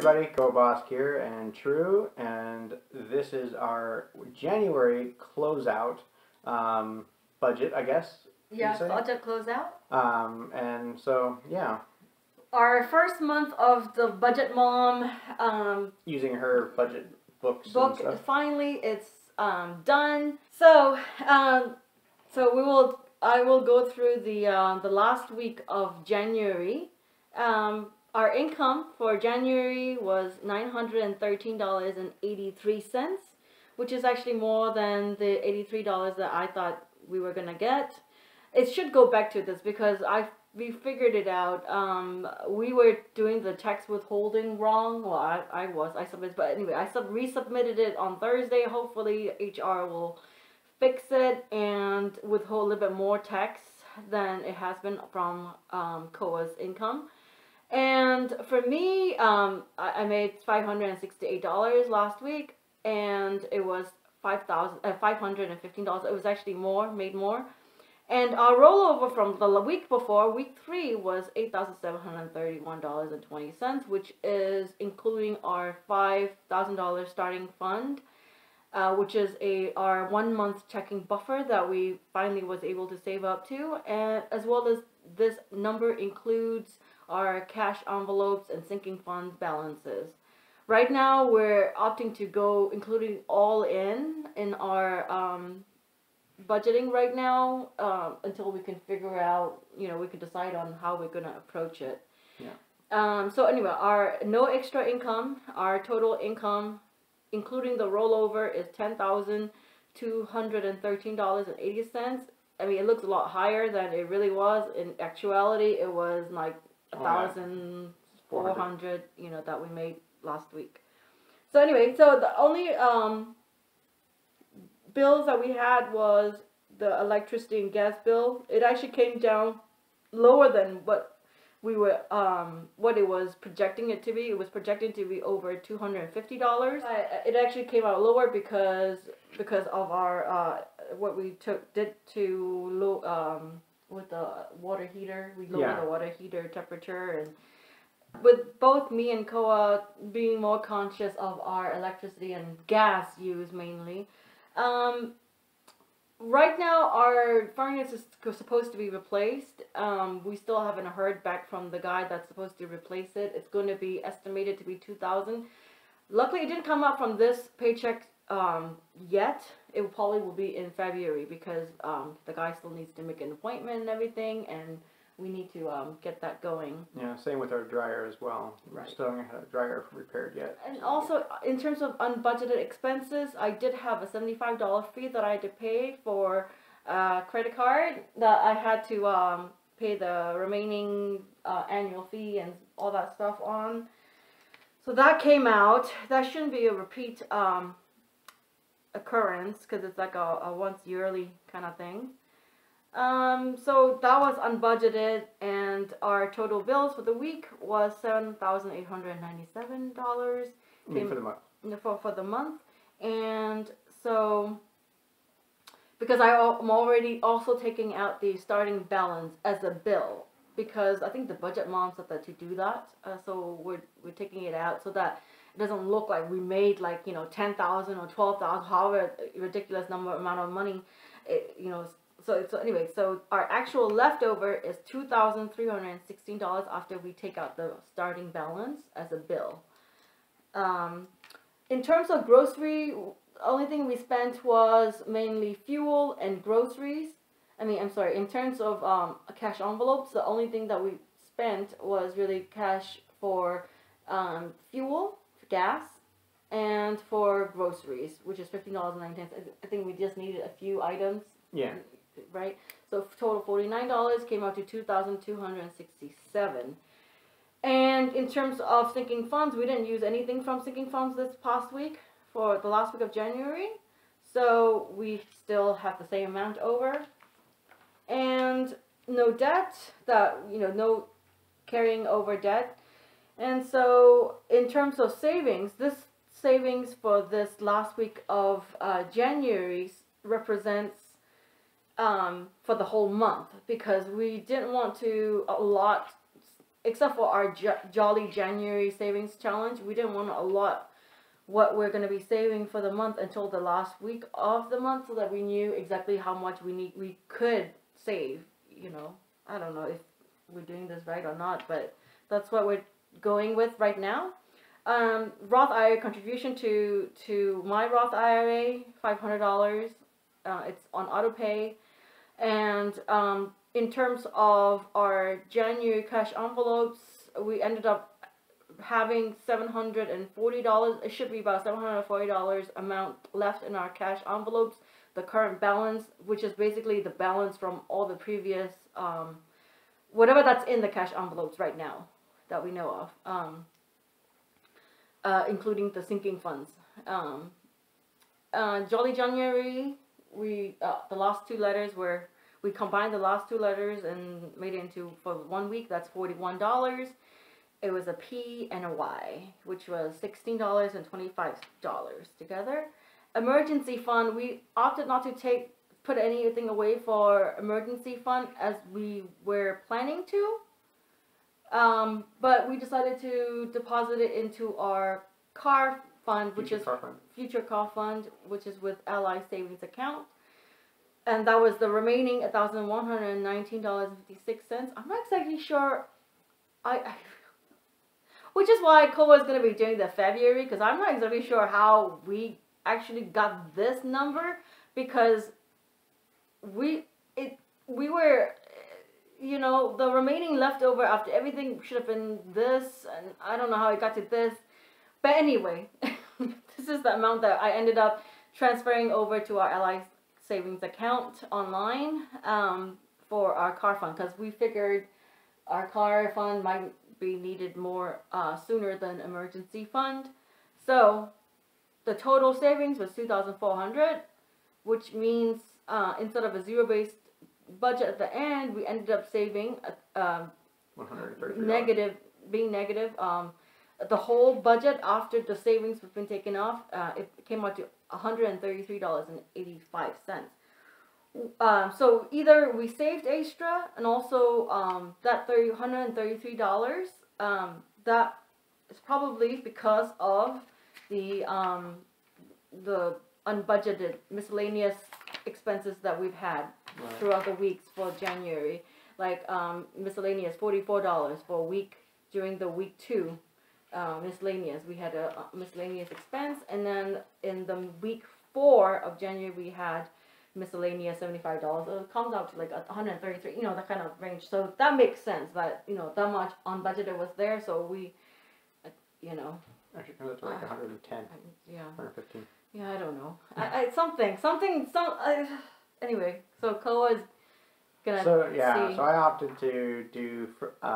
everybody, Boss here and True, and this is our January closeout budget, I guess. Yeah, budget closeout. And so, yeah. Our first month of the Budget Mom using her budget book, finally it's done. So I will go through the last week of January. Our income for January was $913.83, which is actually more than the $83 that I thought we were gonna get. It should go back to this because we figured it out. We were doing the tax withholding wrong. Well, I submitted, but anyway, I resubmitted it on Thursday. Hopefully HR will fix it and withhold a little bit more tax than it has been from COA's income. And for me, I made $568 last week, and it was $515. It was actually made more. And our rollover from the week before, week 3, was $8,731.20, which is including our $5,000 starting fund, which is our 1 month checking buffer that we finally was able to save up to, and as well as this number includes our cash envelopes and sinking fund balances. Right now, we're opting to go including all in our budgeting right now until we can figure out, we can decide on how we're gonna approach it. Yeah. So anyway, our no extra income, our total income, including the rollover, is $10,213.80. I mean, it looks a lot higher than it really was. In actuality, it was like $1,400, that we made last week. So anyway, so the only bills that we had was the electricity and gas bill. It actually came down lower than what we were what it was projecting it to be. It was projected to be over $250. It actually came out lower because of our what we did to with the water heater. We lowered the water heater temperature, and with both me and Koa being more conscious of our electricity and gas use mainly. Right now, our furnace is supposed to be replaced. We still haven't heard back from the guy that's supposed to replace it. It's going to be estimated to be $2,000. Luckily, it didn't come out from this paycheck yet. It probably will be in February because the guy still needs to make an appointment and everything, and we need to get that going. Yeah, same with our dryer as well. Right. We still haven't had a dryer repaired yet. And also, in terms of unbudgeted expenses, I did have a $75 fee that I had to pay for a credit card that I had to pay the remaining annual fee and all that stuff on. So that came out. That shouldn't be a repeat occurrence because it's like a once yearly kind of thing. So that was unbudgeted, and our total bills for the week was $7,897. For the month. For the month, and so because I'm already also taking out the starting balance as a bill, because I think the Budget Mom said that to do that. So we're taking it out so that it doesn't look like we made like $10,000 or $12,000, however ridiculous amount of money, So anyway, so our actual leftover is $2,316 after we take out the starting balance as a bill. In terms of grocery, the only thing we spent was mainly fuel and groceries. In terms of cash envelopes, the only thing that we spent was really cash for fuel, gas, and for groceries, which is $15.09. I think we just needed a few items. Yeah. Right, so total $49 came out to $2,267. And in terms of sinking funds, we didn't use anything from sinking funds this past week for the last week of January, so we still have the same amount over, and no debt. No carrying over debt. And so in terms of savings, this savings for this last week of January represents for the whole month, because we didn't want to allot except for our Jolly January Savings Challenge, we didn't want to allot what we're going to be saving for the month until the last week of the month, so that we knew exactly how much we could save. You know, I don't know if we're doing this right or not, but that's what we're going with right now. Roth IRA contribution to my Roth IRA, $500. It's on auto pay. And in terms of our January cash envelopes, we ended up having $740. It should be about $740 amount left in our cash envelopes. The current balance, which is basically the balance from all the previous, whatever that's in the cash envelopes right now that we know of, including the sinking funds. Jolly January, we the last two letters were, we combined the last two letters and made it into, for 1 week, that's $41. It was a P and a Y, which was $16.25 together. Emergency fund, we opted not to put anything away for emergency fund as we were planning to. But we decided to deposit it into our car fund, which is future car fund, which is with Ally Savings Account. And that was the remaining $1,119.56. I'm not exactly sure. Which is why Koa is going to be doing the February, because I'm not exactly sure how we actually got this number, because we were, you know, the remaining leftover after everything should have been this, and I don't know how it got to this. But anyway, this is the amount that I ended up transferring over to our Ally Savings Account online for our car fund, because we figured our car fund might be needed more sooner than emergency fund. So the total savings was $2,400, which means instead of a zero-based budget at the end, we ended up saving $133. being negative. The whole budget after the savings have been taken off, it came out to $133.85. So either we saved extra, and also that $133, that is probably because of the unbudgeted miscellaneous expenses that we've had throughout the weeks for January, like miscellaneous $44 for a week during the week 2. Miscellaneous, we had a miscellaneous expense, and then in the week 4 of January we had miscellaneous $75. So it comes out to like 133, you know, that kind of range. So that makes sense that, you know, that much unbudgeted was there. So we, you know, actually comes out to like 110. Yeah. 115. Yeah, I don't know. Anyway, so Koa is gonna. So yeah, see. so I opted to do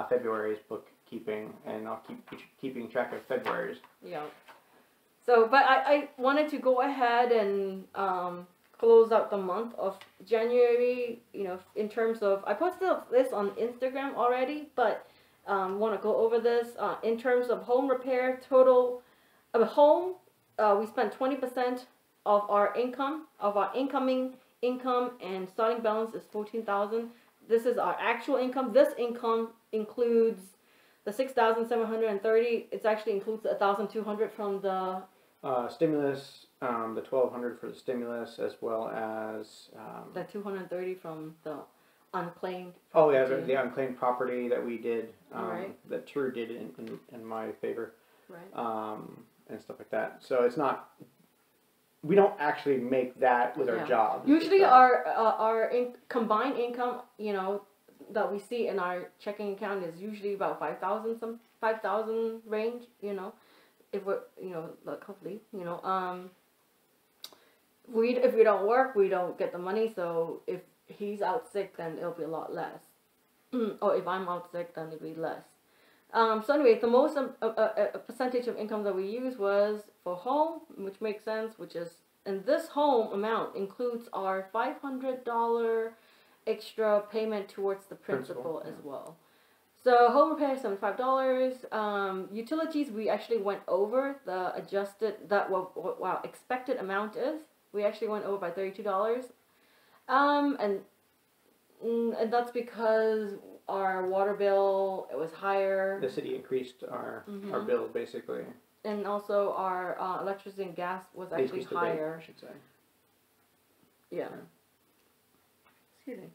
February's bookkeeping, and I'll keep keeping track of February's. Yeah. So, but I wanted to go ahead and close out the month of January, you know, in terms of, I posted this on Instagram already, but want to go over this in terms of home repair. Total of home, we spent 20% of our income, of our incoming income, and starting balance is $14,000. This is our actual income. This income includes the $6,730. It actually includes $1,200 from the stimulus, the $1,200 for the stimulus, as well as the $230 from the unclaimed. Oh yeah, the unclaimed property that we did, right. that True did in my favor, right, and stuff like that. So it's not, we don't actually make that with our jobs. Usually our combined income, you know, that we see in our checking account is usually about 5,000 range, you know. If we're, you know, like hopefully, you know, if we don't work, we don't get the money. So if he's out sick, then it'll be a lot less. Or if I'm out sick, then it'll be less. So anyway, the most percentage of income that we use was for home, which makes sense, which is, and this home amount includes our $500 extra payment towards the principal as well. So home repair $75. Utilities, we actually went over the adjusted, expected amount is. We actually went over by $32. And that's because our water bill, it was higher. The city increased our bill basically. And also our electricity and gas was actually higher. Rate, I should say. Yeah. Excuse me.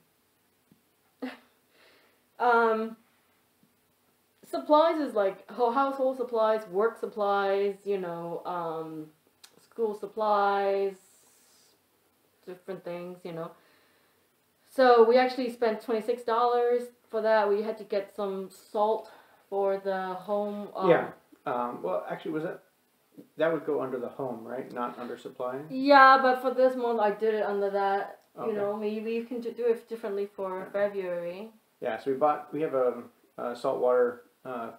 Supplies is like household supplies, work supplies, you know, school supplies, different things, you know. So we actually spent $26 for that. We had to get some salt for the home. Yeah. Well, actually, that would go under the home, right? Not under supply? Yeah, but for this month, I did it under that. Okay. You know, maybe you can do it differently for February. Yeah, so we have a saltwater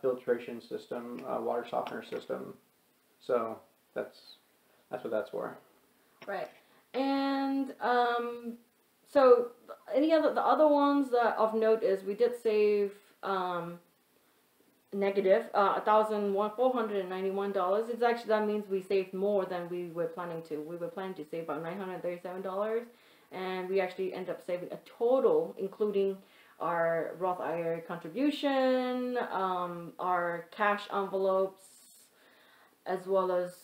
filtration system, water softener system. So that's what that's for. Right. And so the other ones of note is we did save negative $1,491. It's actually, that means we saved more than we were planning to. We were planning to save about $937, and we actually ended up saving a total, including our Roth IRA contribution, our cash envelopes, as well as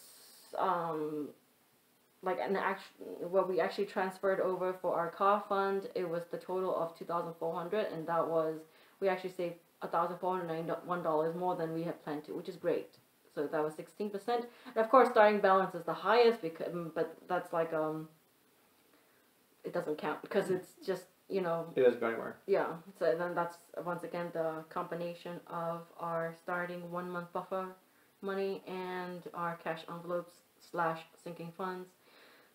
like what we actually transferred over for our car fund. It was the total of $2,400, and that was, we actually saved $1,491 more than we had planned to, which is great. So that was 16%. And of course, starting balance is the highest, because, but that's like it doesn't count because it's just, you know. It doesn't go anywhere. Yeah. So then that's once again the combination of our starting 1 month buffer money and our cash envelopes / sinking funds.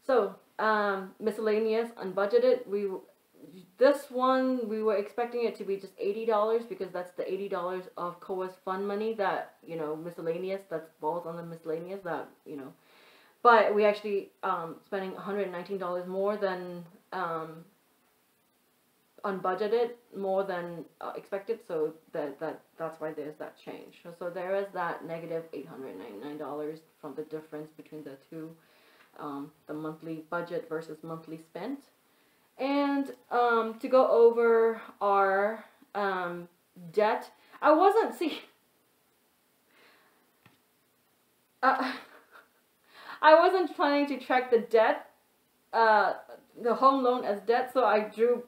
So miscellaneous unbudgeted, this one we were expecting it to be just $80 because that's the $80 of COA's fund money that, you know, miscellaneous, that falls on the miscellaneous, that, you know, but we actually spending $119 more than unbudgeted, more than expected, so that's why there's that change. So there is that negative $899 from the difference between the two, the monthly budget versus monthly spent. And to go over our debt, I wasn't I wasn't planning to track the debt, the home loan as debt, so I drew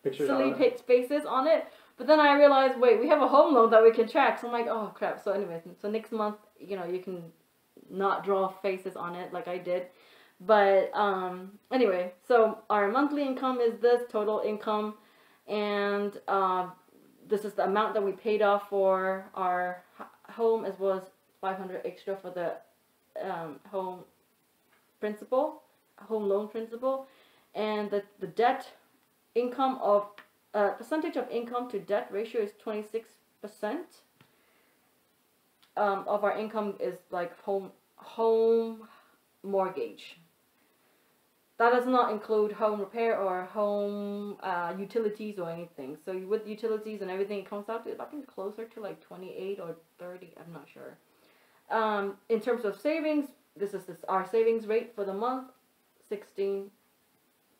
Pictures silly faces on it. But then I realized, wait, we have a home loan that we can track. So I'm like, oh crap. So anyways, so next month, you know, you can not draw faces on it like I did. But anyway, so our monthly income is this total income, and this is the amount that we paid off for our home, as well as $500 extra for the home loan principal, and the debt income of percentage of income to debt ratio is 26%. Of our income is like home mortgage. That does not include home repair or home utilities or anything. So with utilities and everything, it comes out to, I think, closer to like 28 or 30. I'm not sure. In terms of savings, this is our savings rate for the month, 16%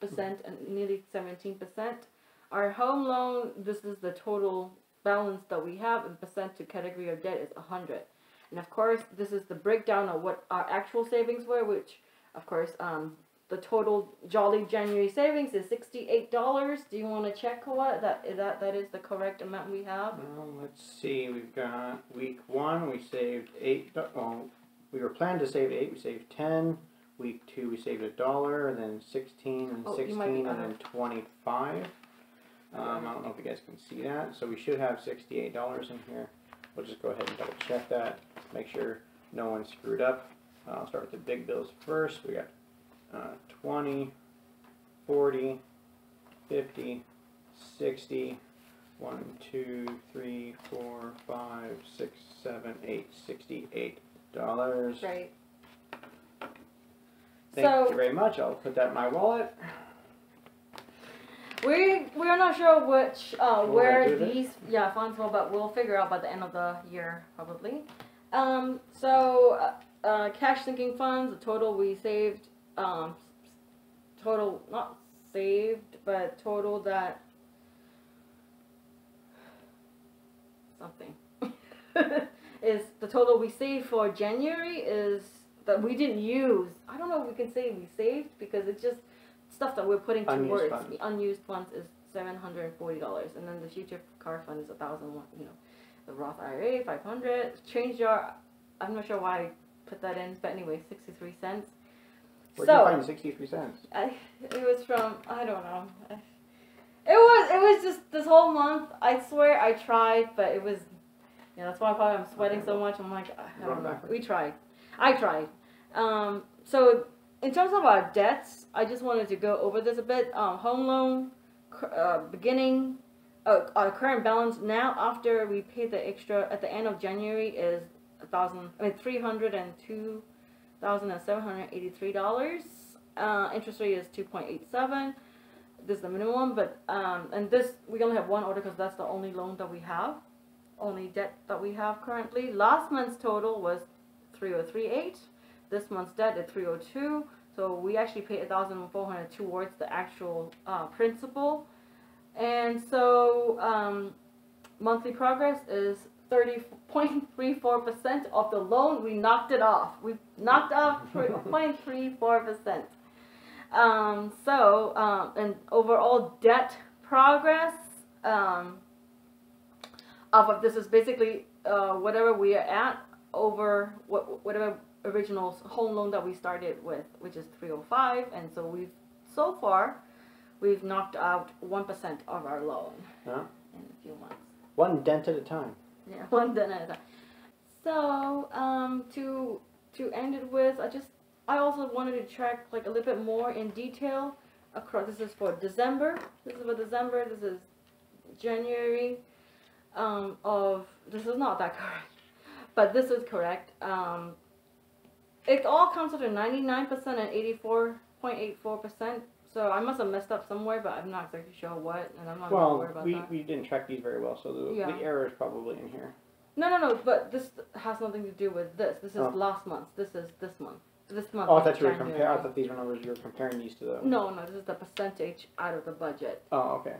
and nearly 17%. Our home loan, this is the total balance that we have, and percent to category of debt is 100. And of course, this is the breakdown of what our actual savings were, which, of course, the total Jolly January savings is $68. Do you want to check what that is the correct amount we have? Let's see. We've got week 1. We saved $8. Oh, we were planning to save 8. We saved 10. Week 2, we saved $1, and then 16, and 16, and then 25. I don't know if you guys can see that. So we should have $68 in here. We'll just go ahead and double check that. Make sure no one screwed up. I'll start with the big bills first. We got 20, 40, 50, 60, 1, 2, 3, 4, 5, 6, 7, 8, $68. Right. Thank you very much. I'll put that in my wallet. We're not sure which where these funds will, but we'll figure out by the end of the year probably. Cash sinking funds, the total we saved, total not saved, but total that something. Is the total we saved for January is that we didn't use. I don't know if we can say we saved because it's just stuff that we're putting towards the unused funds is $740, and then the future car fund is $1,001. You know, the Roth IRA 500, change jar. I'm not sure why I put that in, but anyway, 63 cents. Where'd you find 63 cents? It was from, I don't know. It was just this whole month. I swear I tried, but it was, you know, that's why probably I'm sweating so much. I'm like, I don't know. We tried. I tried. So in terms of our debts, I just wanted to go over this a bit. Home loan, beginning, our current balance now after we paid the extra at the end of January is $302,783. Interest rate is 2.87. This is the minimum, but and this we only have one order because that's the only loan that we have, only debt that we have currently. Last month's total was 303.8. This month's debt is 302. So we actually paid 1,400 towards the actual principal, and so monthly progress is 30.34% of the loan. We knocked it off. We knocked off 0.34%. And overall debt progress of this is basically whatever we are at over whatever original home loan that we started with, which is 305, and so so far we've knocked out 1% of our loan in a few months. One dent at a time. Yeah, one dent at a time. So to end it with, I also wanted to track like a little bit more in detail across. This is for December. This is for December. This is January. This is not that correct, but this is correct. It all comes to 99% and 84.84%. So I must have messed up somewhere, but I'm not exactly sure what, and I'm not worried about that. We didn't track these very well, so the error is probably in here. No, but this has nothing to do with this. This is last month. This is this month. This month. Oh, I thought you were comparing. I thought these were numbers you were comparing these to, though. No, this is the percentage out of the budget. Oh, okay.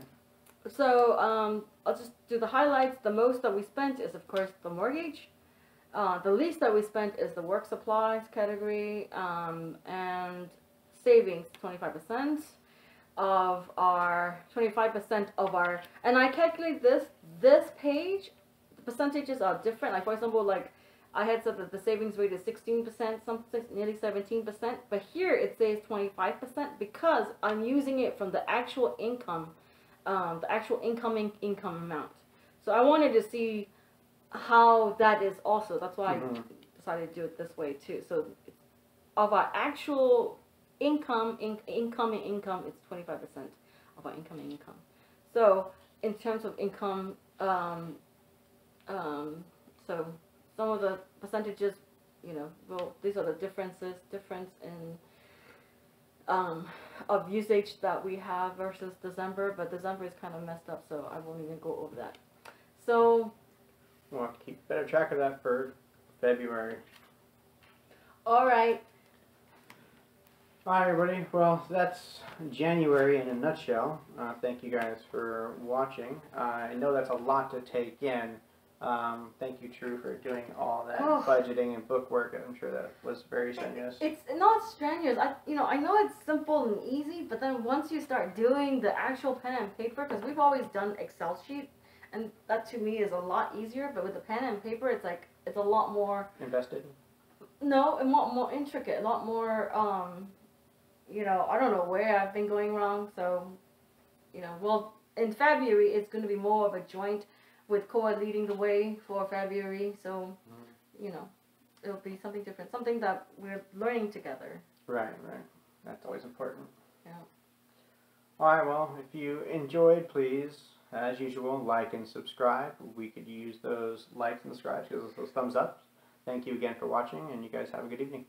So I'll just do the highlights. The most that we spent is, of course, the mortgage. The least that we spent is the work supplies category, and savings 25% of our and I calculate this page. The percentages are different. Like for example, like I had said that the savings rate is 16%, nearly 17%, but here it says 25% because I'm using it from the actual income, the actual incoming income amount. So I wanted to see how that is also. That's why I decided to do it this way too. So of our actual incoming income, it's 25% of our incoming income. So in terms of income, so some of the percentages, you know, these are the difference in of usage that we have versus December, but December is kind of messed up, so I won't even go over that. So we'll have to keep better track of that for February. All right. Alright, everybody. Well, that's January in a nutshell. Thank you guys for watching. I know that's a lot to take in. Thank you, True, for doing all that budgeting and book work. I'm sure that was very strenuous. It's not strenuous. I know it's simple and easy, but then once you start doing the actual pen and paper, because we've always done Excel sheet, and that to me is a lot easier. But with the pen and paper, it's like it's a lot more invested. No, a lot more intricate, a lot more. I don't know where I've been going wrong. So, well, in February it's going to be more of a joint with Koa leading the way for February. So, it'll be something different, something that we're learning together. Right. That's always important. Yeah. All right. Well, if you enjoyed, please, as usual, like and subscribe. We could use those likes and subscribes, those thumbs up. Thank you again for watching, and you guys have a good evening.